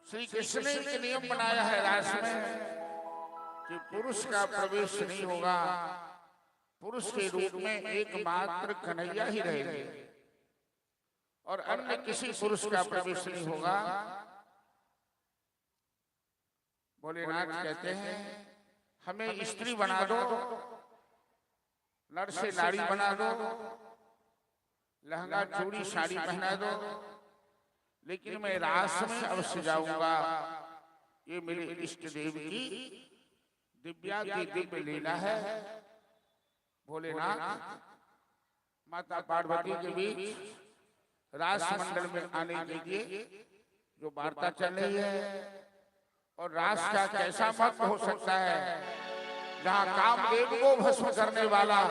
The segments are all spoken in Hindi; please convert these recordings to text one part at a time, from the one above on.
श्री कृष्ण ने एक नियम बनाया है रास में कि पुरुष का प्रवेश नहीं होगा, पुरुष के रूप में एकमात्र कन्हैया ही रहेंगे और अन्य किसी पुरुष का प्रवेश नहीं होगा। भोलेनाथ कहते हैं हमें स्त्री बना दो, नर से नारी बना दो, लहंगा चूड़ी साड़ी पहना दो, लेकिन मैं रास में अवश्य जाऊंगा। ये मेरे इष्ट देव की दिव्य लीला है। भोलेनाथ माता पार्वती के बीच रास मंडल में आने के लिए जो वार्ता चल रही है, और रास का कैसा महत्व हो सकता है जहाँ कामदेव को भस्म करने वाला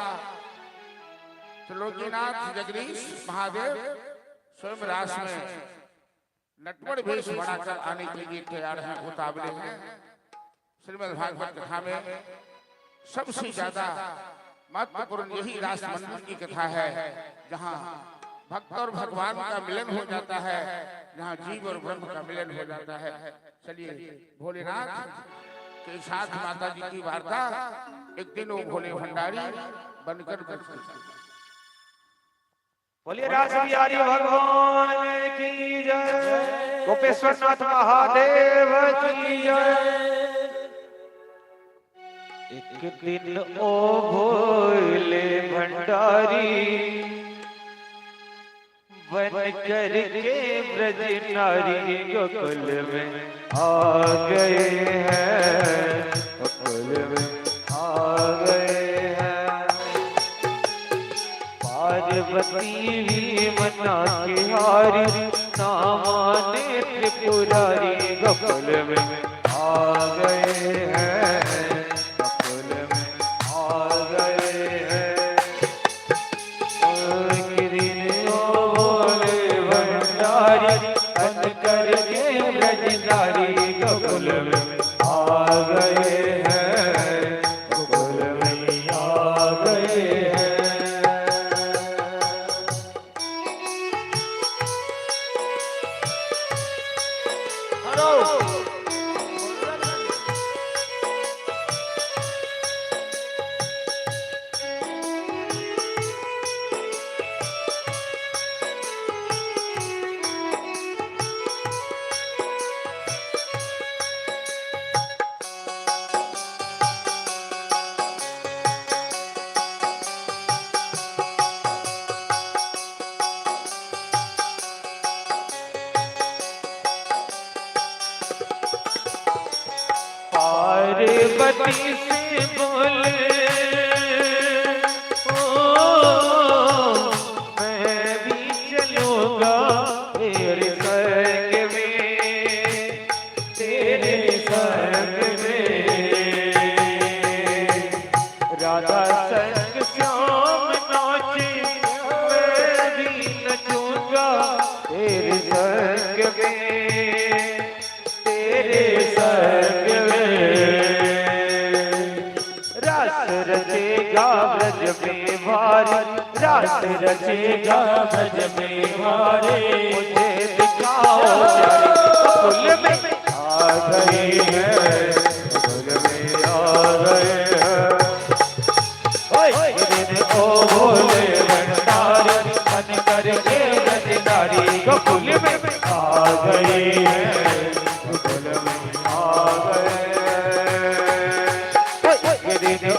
त्रिलोकीनाथ जगदीश महादेव स्वयं रास में नटवर वेश बनाकर आने के लिए तैयार हैं, उतावले हैं। श्रीमद् भागवत कथा में सबसे ज्यादा महत्वपूर्ण यही रास मंडल की कथा है, जहाँ भक्त और भगवान का मिलन हो जाता है, जहाँ जीव और ब्रह्म का मिलन हो जाता है। चलिए भोलेनाथ के साथ माता जी की वार्ता। एक दिन वो भोले भंडारी बनकर बोलिए रास बिहारी भगवान की जय, गोपेश्वरनाथ महादेव की जय। एक दिन ओ भोले भंडारी बन कर के ब्रज नारी गोकुल में आ गए हैं, गोकुल में आ गए हैं। पार्वती भी मना के हारी, ना माने त्रिपुरारी गोकुल में आ गए हैं, गोकुल में आ गए हैं। बन कर के ब्रजधारी गोकुल में आ गए हैं, गोकुल में आ गए हैं। पार्वती से बोले मैं भी चलूंगा तेरे संग में, तेरे संग में। राधा संग श्याम नाचे मैं भी नचूंगा तेरे संग में, तेरे संग में। रास रचेगा ब्रज में भारी, रास रचेगा ब्रज में भारी। मुझे दिखाओ गोकुल में आ गए हैं, गोकुल में आ गए हैं। ओ भोले भंडारी बन कर के ब्रजधारी गोकुल में आ गए हैं, गोकुल में आ गए।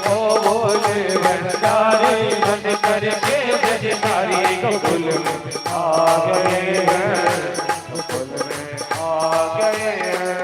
ओ भोले भंडारी बन कर के ब्रजधारी गोकुल में आ गए हैं, गोकुल में आ गए हैं।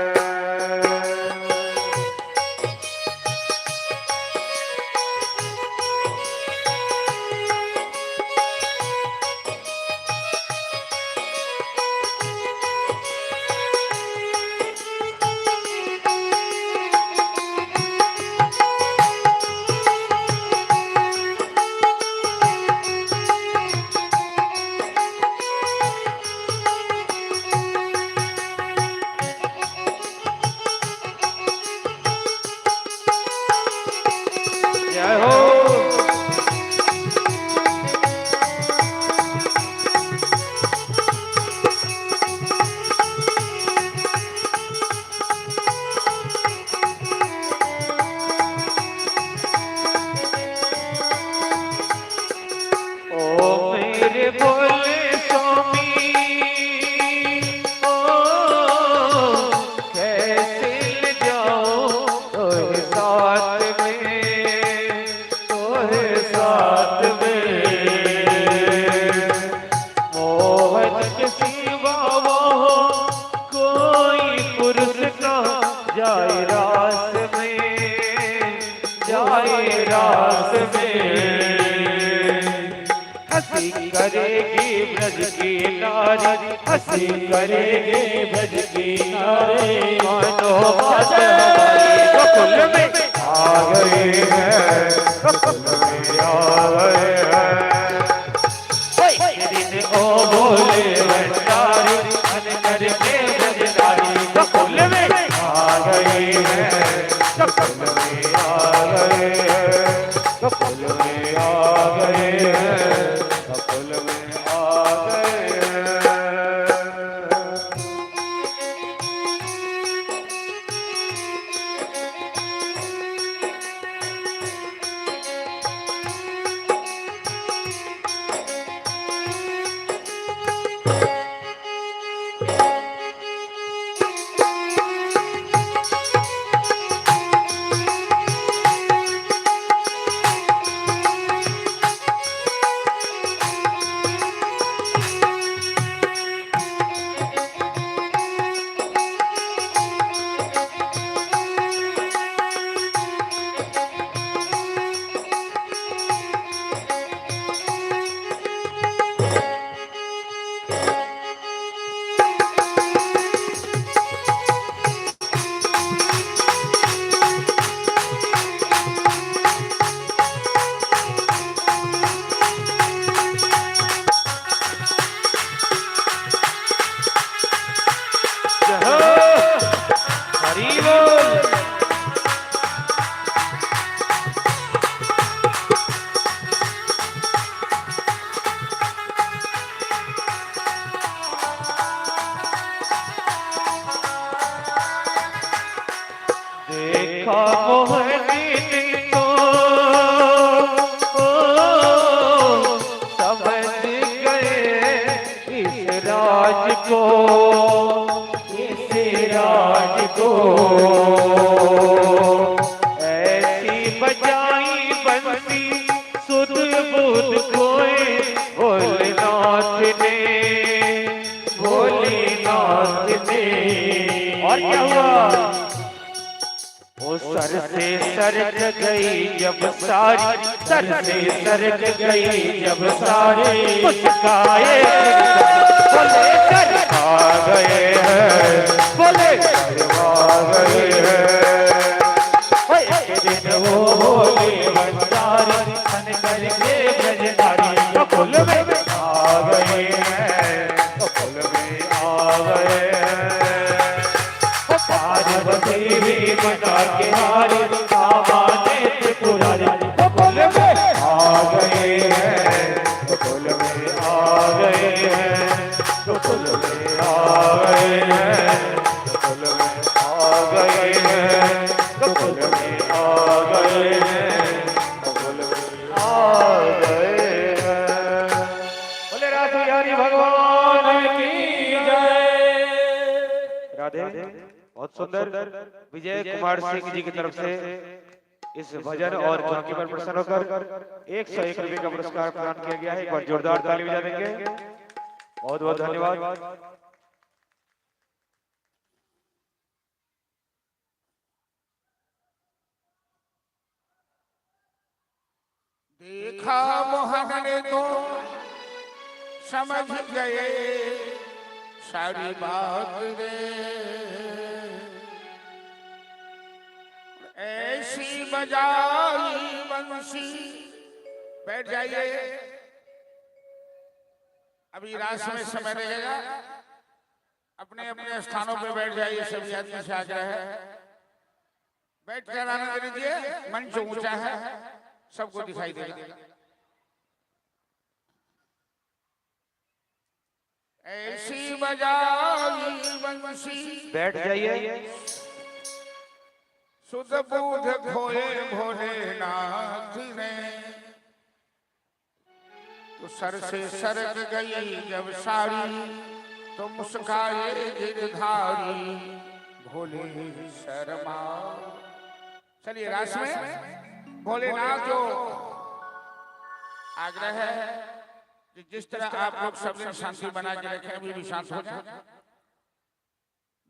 नारी हंसी करेंगे ब्रज की नारी मानो बात हमारी गोकुल में आ गए हैं गोकुल में आ गए हैं दिन ओ भोले भंडारी मन करके ब्रज नारी गोकुल में आ गए हैं गोकुल में आ गए हैं गोकुल में आ गए हैं गोकुल में आ गए हैं। देखा मोहनी को समझ गए इस राज को ऐसी बजाई बंसी सुध बुध खोए भोलेनाथ ने और क्या हुआ वो सर से सरक गई जब सारी सर से सरक गई जब सारी मुस्काए बोले कर आ गए हैं बोले आ गए हैं एक दिन वो भोले भंडारी मन करके ब्रज नारी गोकुल में आ गए हैं गोकुल में आ गए हैं पार्वती भी मना के हारी कामाने त्रिपुरारी गोकुल में आ गए हैं गोकुल में आ गए हैं गोकुल में आ गए हैं गोकुल में आ गए हैं गोकुल में आ गए हैं गोकुल में आ गए हैं। बोले राधे हरि भगवान की जय। राधे बहुत सुंदर विजय कुमार सिंह जी की तरफ से इस भजन और झांकी पर प्रसन्न होकर 101 रुपये का पुरस्कार प्रदान किया गया है। एक बार जोरदार ताली बजा देंगे। बहुत बहुत धन्यवाद। देखा मोहन ने तो समझ गए सारी बात रे ऐसी बजाई बंसी बैठ जाइए अभी रास में समय रहेगा अपने अपने स्थानों पे बैठ जाइए सभी आदमी से आग्रह है बैठ कर आनंद लीजिए मंच ऊंचा है सबको दिखाई देगा ऐसी बजाई बंसी बैठ जाइए सुध बुध खोए भोलेनाथ ने तो सर से सरक गई जब सारी तो मुस्काए गिरधारी भोले शर्मा। चलिए रास में भोलेनाथ जो आग्रह है कि जिस तरह आप लोग सब दिन शांति बना के रखें अभी भी शांत हो जाए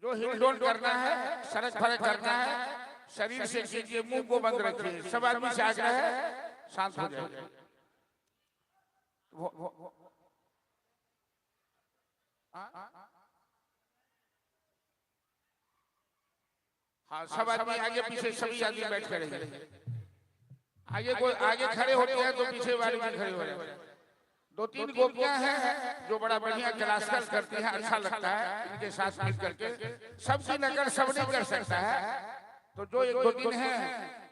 जो हिलडोल करना है सरक फरक करना है शरीर से कीजिए मुंह को बंद रखिए सब आदमी से आग्रह है शांत हो जाए। हाँ, सब आदमी आगे पीछे सभी आदमी बैठ कर आगे कोई आगे खड़े होते हैं तो पीछे वाले भी खड़े हो रहे हैं। दो तीन गोपियां हैं जो बड़ा बढ़िया क्लासिकल करती हैं, अच्छा लगता है इनके साथ मिल करके। सबकी नकल सब नहीं कर सकता है, तो जो एक दो तीन हैं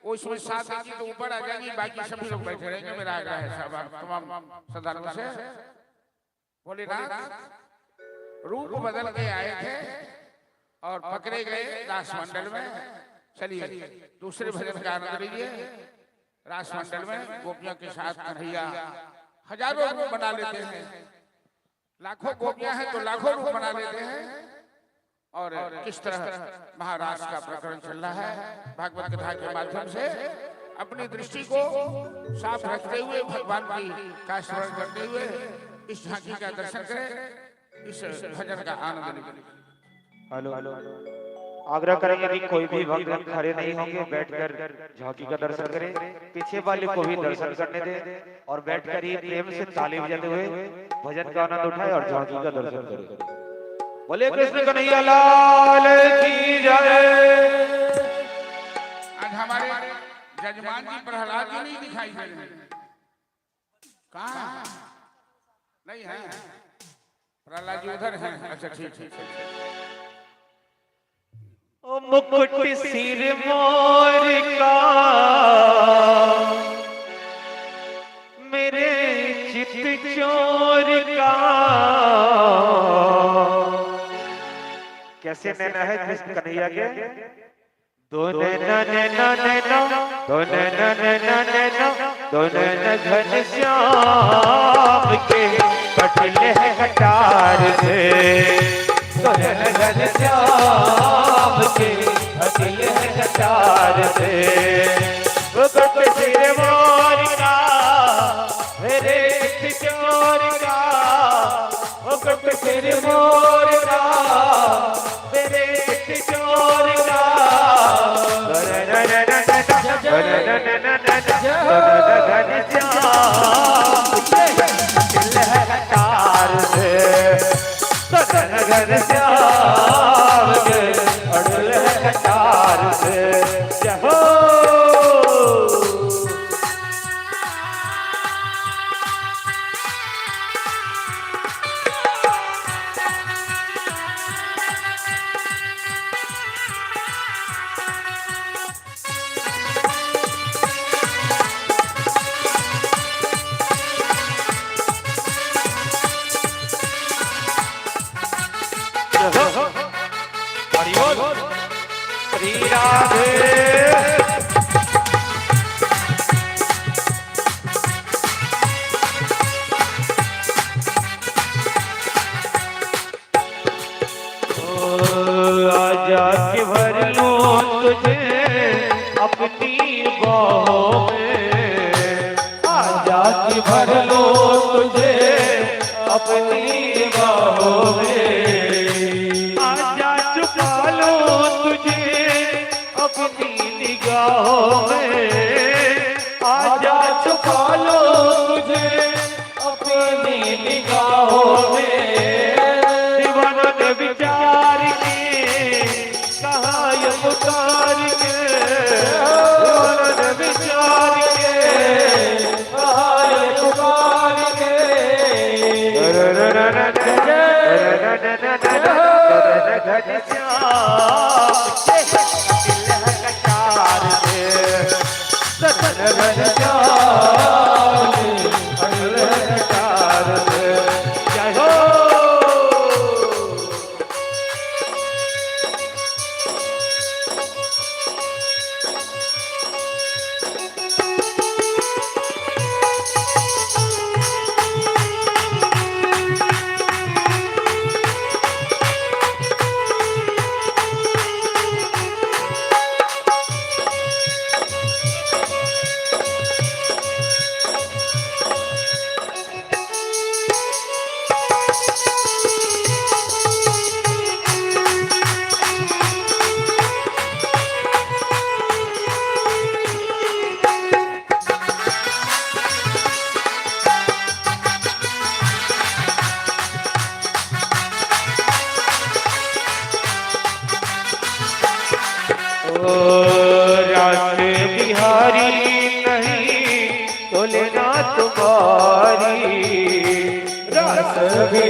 वो इसमें साथ आएगी तो ऊपर आ जाएगी, बाकी सभी लोग बैठे रहेंगे। मेरा आग्रह है सब तमाम श्रद्धालुओं से। भोलेनाथ रूप बदल के आए थे और पकड़े गए रास मंडल में। चलिए दूसरे भजन का आनंद लीजिए। रास मंडल में गोपियों के साथ कन्हैया हजारों रूप बना लेते हैं, लाखों गोपियां हैं तो लाखों रूप बना लेते हैं। और किस तरह महाराज का प्रकरण चल रहा है भागवत कथा के माध्यम से। अपनी दृष्टि को साफ रखते हुए भगवान का स्मरण करते हुए इस झांकी का दर्शन करें, इस भजन का आनंद लें। हेलो आग्रह करेंगे कि कोई भी भक्त खड़े नहीं होंगे, बैठकर झांकी का दर्शन करें। पीछे वाले को भी दर्शन करने दें और बैठकर ही प्रेम से ताली बजाते हुए भजन का आनंद उठाएं और झांकी का दर्शन करें। बोले कृष्ण कन्हैया लाल की जय। आज हमारे जजमान जी प्रहलाद जी नहीं दिखाई दे रहे, कहाँ नहीं है? प्रहलाद जी उधर हैं। अच्छा ठीक ठीक। ओ मुकुट सिर मोर का मेरे चित चोर का। कैसे नैना है कृष्ण कन्हैया के? दो नैना नैना नैना दो नैना नैना नैना दो नैना घन श्याम के कटले है कटार से। दो नैना घन श्याम के कटले है कटार से। मुकुट सिर मोर का मेरे चित चोर का। मुकुट सिर मोर का मेरे चित चोर का। श्री राधे आजा के भर लूं तुझे अपनी बाहों में। आजा के भर लूं तुझे अपनी बाहों में। आजा छुपा लूं तुझे अपनी निगाहों में। आजा छुपा लूं तुझे अपनी निगाहों में। विचार के कहा ये पुकार के। विचार के कहा ये पुकार के। जय हो।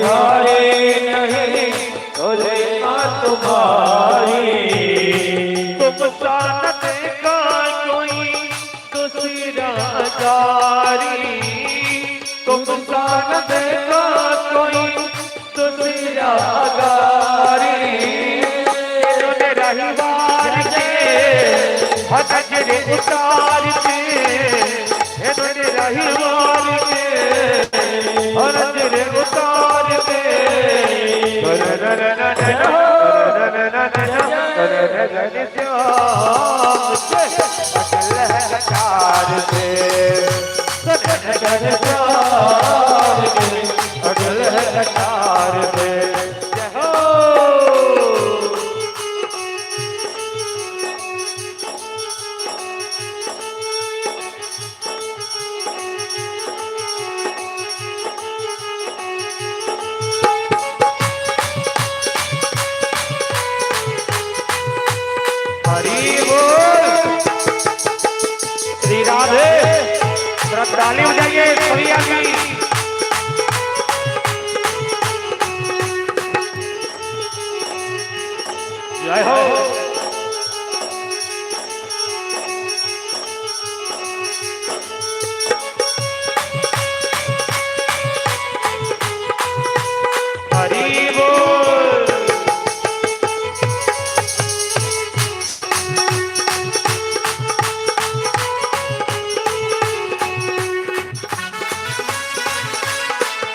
हारे नहीं तुलना तुम्हारी। तुम सा न देखा कोई दूसरा जारी, तुम सा न देखा कोई दूसरा गारी। रहीवार के हजरे उतार के, रहीवार के हजरे उतार के, श्री राधे ताली बजाइए प्रिया की। जय हो। हरि बोल।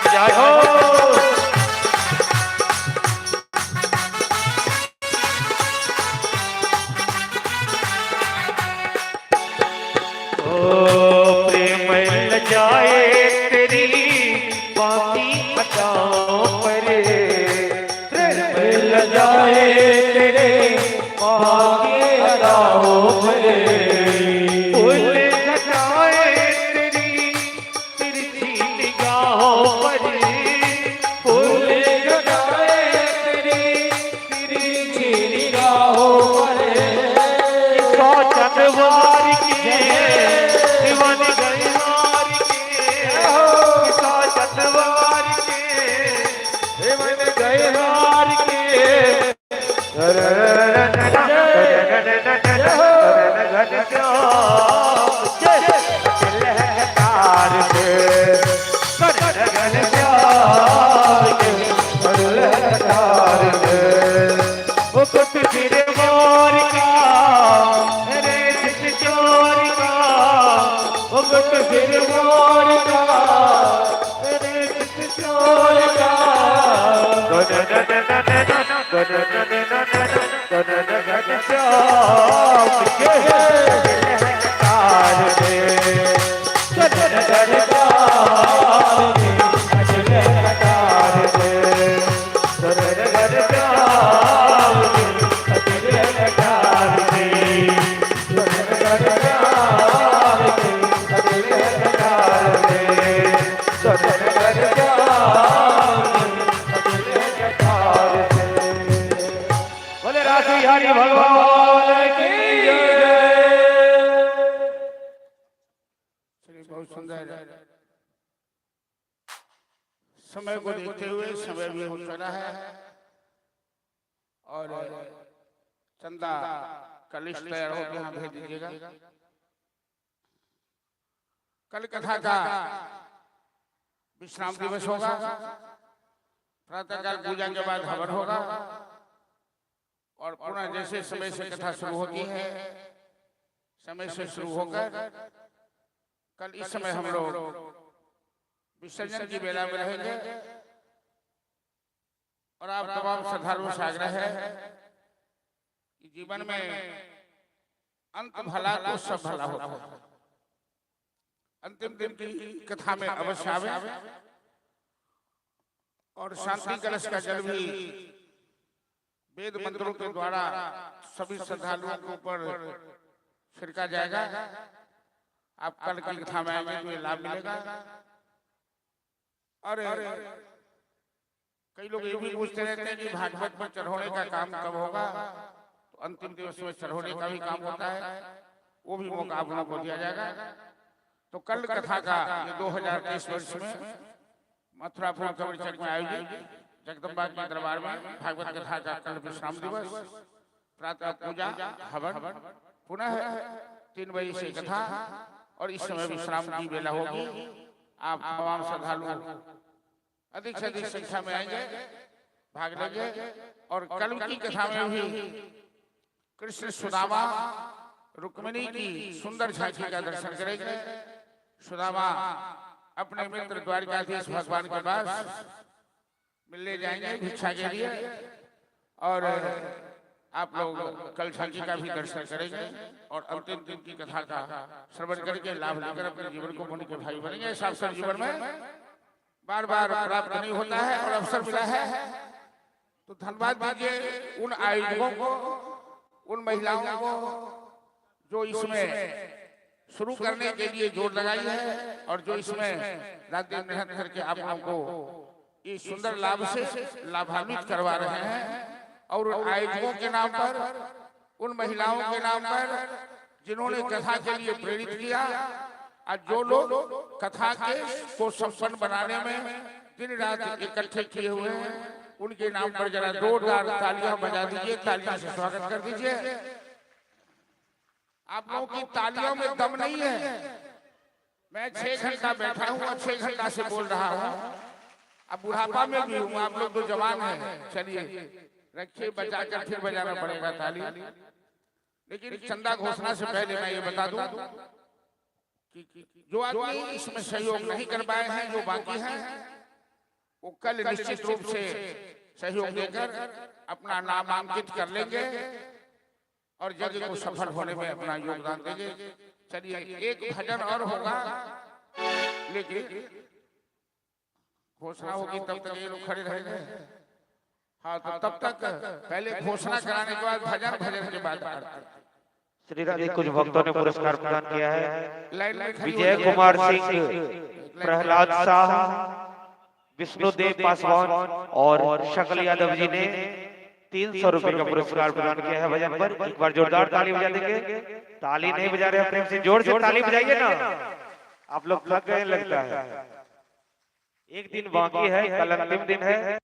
जय हो। प्रेम ल जाए तेरी बाकी अदाओं पर, प्रेम ल जाए तेरे बाकी अदाओं पर, फूल लगाए तेरी तिरछी निगाहों पर, फूल लगाए तेरी तिरछी निगाहों पर। सौ चंदवार की दीवान गई मार के, सौ चंदवार के दीवान गई मार के, हरि भगवान की जय। बहुत सुंदर। समय को देखते हुए समय भी हो चला है और चंदा का लिस्ट तैयार हो गया, भेज दीजिएगा। कल कथा का विश्राम दिवस होगा, प्रातःकाल पूजा के बाद हवन होगा और पुनः जैसे समय से कथा शुरू होती है समय से शुरू होकर कल इस समय हम लोग विसर्जन की बेला में रहेंगे। और आप तमाम श्रद्धालुओं से आग्रह है कि जीवन में अंत भला तो सब भला होता है। अंतिम दिन की कथा में अवश्य आवे और शांति कलश का जल भी वेद मंत्रों के द्वारा सभी श्रद्धालुओं के ऊपर छिड़का जाएगा। आप कल की कथा में आएंगे तो ये लाभ मिलेगा। और कई लोग ये भी पूछते रहते हैं कि भागवत पर चढ़ाने का काम कब होगा, तो अंतिम दिवस में चढ़ाने का भी काम होता है, वो भी मौका आप लोगों को दिया जाएगा। तो कल कथा का ये 2023 वर्ष में मथुरापुर कवरचक में आयोजित जगदम्बा के दरबार में भागवत कथा का कल विश्राम दिवस, प्रातः पूजा हवन, पुनः 3 बजे से कथा और इस समय विश्राम की बेला होगी। आप तमाम श्रद्धालु अधिक से अधिक संख्या में आएंगे, भाग लेंगे। और कल की कथा में भी कृष्ण सुदामा रुक्मिणी की सुंदर झांकी का दर्शन करेंगे। सुदामा अपने मित्र द्वारिकाधीश भगवान के पास मिलने जाएंगे भिक्षा के लिए, और आप लोग कल झांकी का भी दर्शन करेंगे और अंतिम दिन की कथा का श्रवण करके लाभ लेकर अपने जीवन को पुण्य के भाई बनेंगे। ऐसा अवसर जीवन में बार बार प्राप्त नहीं होता है और अवसर मिला है तो धन्यवाद दीजिए उन आयोजकों को, उन महिलाओं को जो इसमें शुरू करने के लिए जोर लगाई है और जो इसमें रात दिन मेहनत करके आप लोगों को इस सुंदर लाभ से लाभान्वित करवा रहे हैं। और उन आयोजकों के नाम पर, उन महिलाओं के नाम पर जिन्होंने कथा के लिए प्रेरित किया, आज जो लोग कथा के को संपन्न बनाने में दिन रात इकट्ठे किए हुए हैं, उनके नाम पर जरा जोरदार तालियां बजा दीजिए, तालियां से स्वागत कर दीजिए। आप लोगों की तालियों में दम नहीं है। मैं 6 घंटा बैठा हूँ और 6 घंटा से बोल रहा हूँ। अब बुढ़ापा में भी हूँ, आप लोग तो जवान हैं। चलिए रखिए, बचा कर फिर बजाना पड़ेगा ताली। लेकिन चंदा घोषणा से पहले मैं ये बता दूं कि जो आदमी इसमें सहयोग नहीं कर पाए हैं, जो बाकी हैं, वो कल निश्चित रूप से सहयोग देकर अपना नामांकित कर लेंगे और यज्ञ को सफल होने में अपना योगदान देंगे। चलिए एक भजन और होगा, लेकिन घोषणा होगी तब तक ये लोग खड़े रहेंगे। हाँ, तो तब तक पहले घोषणा कराने के बाद भजन, भजन के बाद श्री राधे कुछ भक्तों ने पुरस्कार प्रदान किया है। विजय कुमार सिंह, प्रहलाद शाह, विष्णुदेव पासवान और शकल यादव जी ने 300 रुपए का पुरस्कार प्रदान किया है भजन पर। एक बार जोरदार ताली बजा देंगे। ताली नहीं बजा रहे प्रेम से जोर से ताली बजाइए ना, आप लोग थक गए लगता है। एक दिन बाकी है, कल अंतिम दिन है।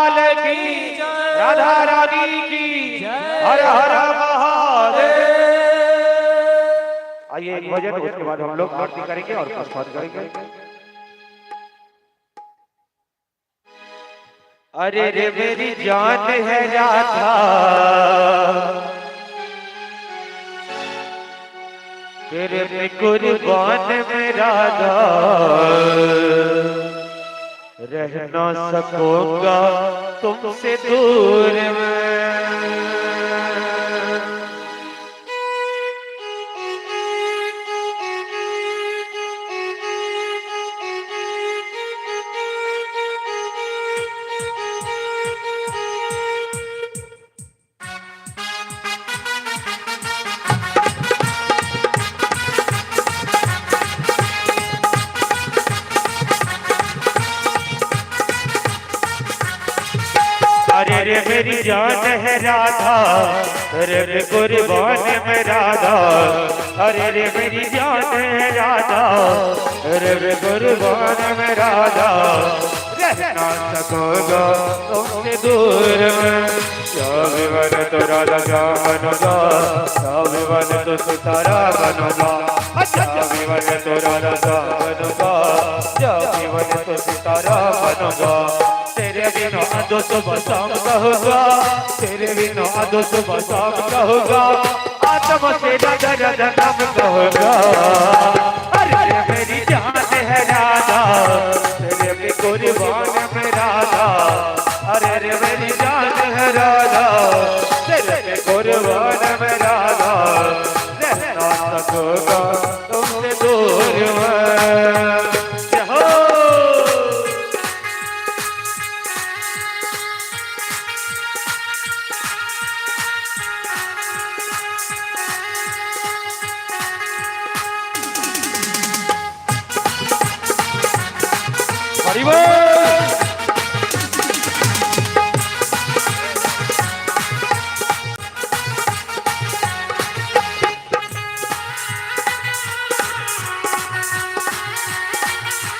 लाल की, राधा रानी की, हर हर महादेव। आइए एक भजन, उसके बाद हम लोग आरती करेंगे और प्रसाद करेंगे। अरे रे मेरी जान है राधा, तेरे पे कुर्बान में राधा, रह ना सकूंगा तुमसे दूर में। अरे रे मेरी जान है राधा, तेरे पे कुर्बान में राधा, अरे रे मेरी जान है राधा, तेरे पे कुर्बान में राधा, रहना सकूंगा तुमसे दूर में। क्या विवन तो राधा क्या बनूंगा, क्या विवन तो सितारा बनूंगा, क्या विवन तो राधा क्या बनूंगा, क्या विवन तो सितारा बनूंगा। तेरे बिना आदो सुबह शाम कहूँगा, तेरे बिना आदो सुबह शाम कहूँगा, आत्मा से राधा राधा नाम कहूँगा। अरे मेरी जान है राधा, तेरे पे कुर्बान में राधा, अरे रे मेरी जान है राधा, तेरे पे कुर्बान में राधा, रहना सकूंगा तुमसे दूर में।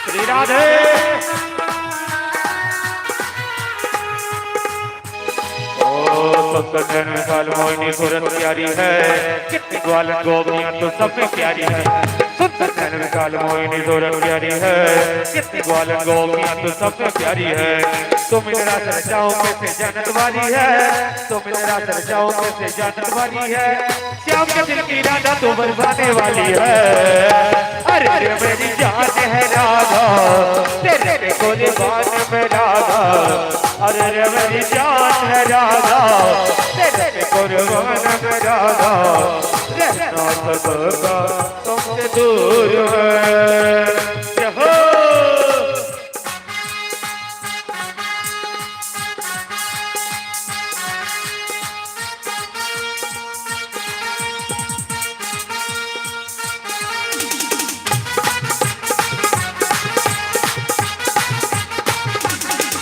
श्री राधे सत्संग काल मोहिनी सूरत प्यारी है, कितनी ग्वालन गोपियां तो सब में प्यारी है। सत्संग काल मोहिनी सूरत प्यारी है, कितनी ग्वालन गोपियां तो सब में प्यारी है। तुम मेरा सरजाओं में से जन्नत वाली है, तुम मेरा सरजाओं में से जन्नत वाली है। श्याम के दिल की राधा तो बरसाने वाली है। अरे मेरी जान है राधा, तेरे पे कुर्बान में राधा, अरे मेरी जान है राधा, तेरे पे कुर्बान में राधा, रहना सकूंगा तुमसे दूर में।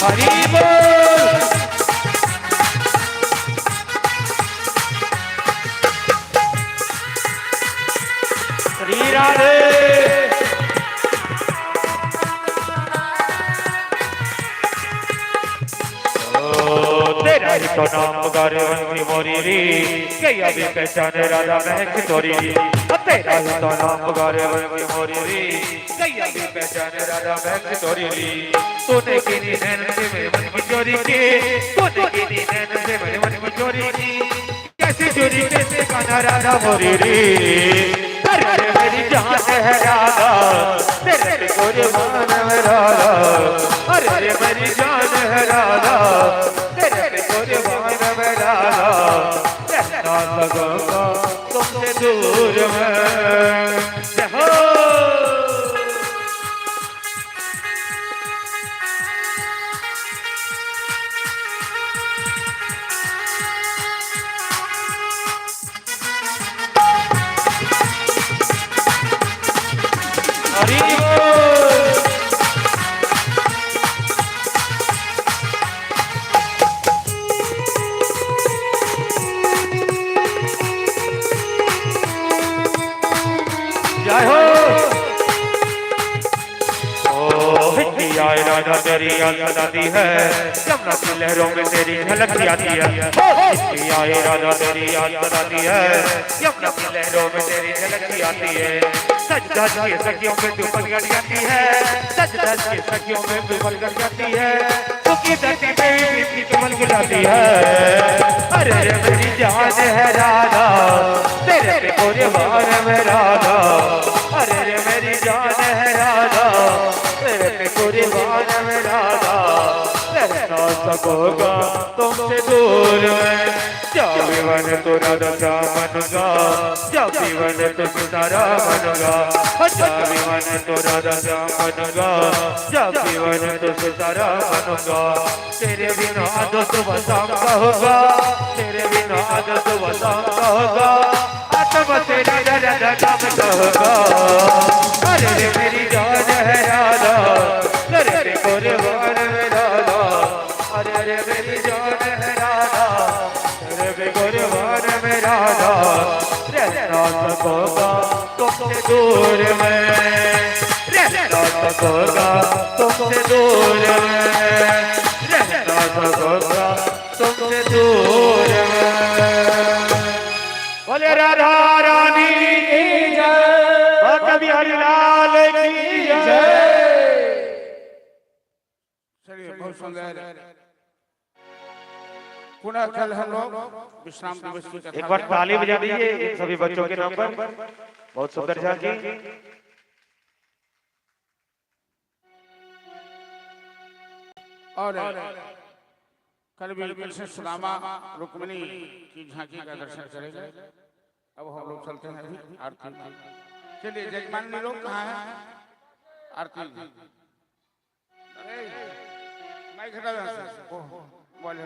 हरि बोल। श्री राधे तेरा ही तो नाम पुकारे वंशी मोरी री, गैया भी पहचाने राधा महक तोरी। तेरा ही तो नाम पुकारे वंशी मोरी री, गैया भी पहचाने राधा महक तोरी। तूने गिनी नैन से मेरे मन में चोरी की, तूने गिनी नैन से मेरे मन में चोरी की, कैसी चोरी कैसे गाना राधा मोरी री। अरे मेरी जान है राधा, तेरे पे कुर्बान में राधा, अरे मेरी जान है राधा, तेरे पे कुर्बान में राधा, रहना सकूंगा तुमसे दूर में। जय हो। आए राजा तेरी याद सताती है, यमुना की लहरों में तेरी झलक आती है। इसकी आए राजा तेरी याद सताती है, यमुना की लहरों में तेरी झलक आती है। सच धज के सखियों में तू पलट जाती है, सच धज के सखियों में तू पलट जाती है। तू की धरती पे भी कमल गिराती है। अरे रे मेरी जान है राधा, तेरे पे कुर्बान मैं राधा। अरे रे मेरी जान है राधा, तेरे पे कुर्बान मैं राधा। रहना सकोगा तुमसे दूर में, जब जीवन तो राधा बनूंगा, जब जीवन तो सितारा बनूंगा। जब जीवन तो राधा बनूंगा, जब जीवन तो सितारा बनूंगा। तेरे बिना दो सुबह शाम का होगा, तेरे बिना दो सुबह शाम का होगा। आत्मा तेरा राधा नाम का होगा। अरे रे मेरी जान है राधा, तेरे पे कुर्बान मैं राधा। अरे रे मेरी जान है राधा, तेरे पे कुर्बान मैं राधा। रहना सकोगा तुमसे दूर में, रहना सकोगा तुमसे दूर में, रहना सकोगा तुमसे दूर में। बोले राधा रानी की जय, और कभी हरिलाल की जय। चलिए बहुत सुंदर। पुनः कल हम लोग विश्राम दिवस की कथा एक बार ताली बजा दीजिए इन सभी बच्चों के नाम पर। बहुत सुंदर झांकी। और कल भी कृष्ण सुदामा रुक्मिणी की झांकी का दर्शन करेंगे। अब हम लोग चलते हैं अभी आरती। चलिए जजमान लोग कहाँ हैं? आरती माइक हटा दो। बोले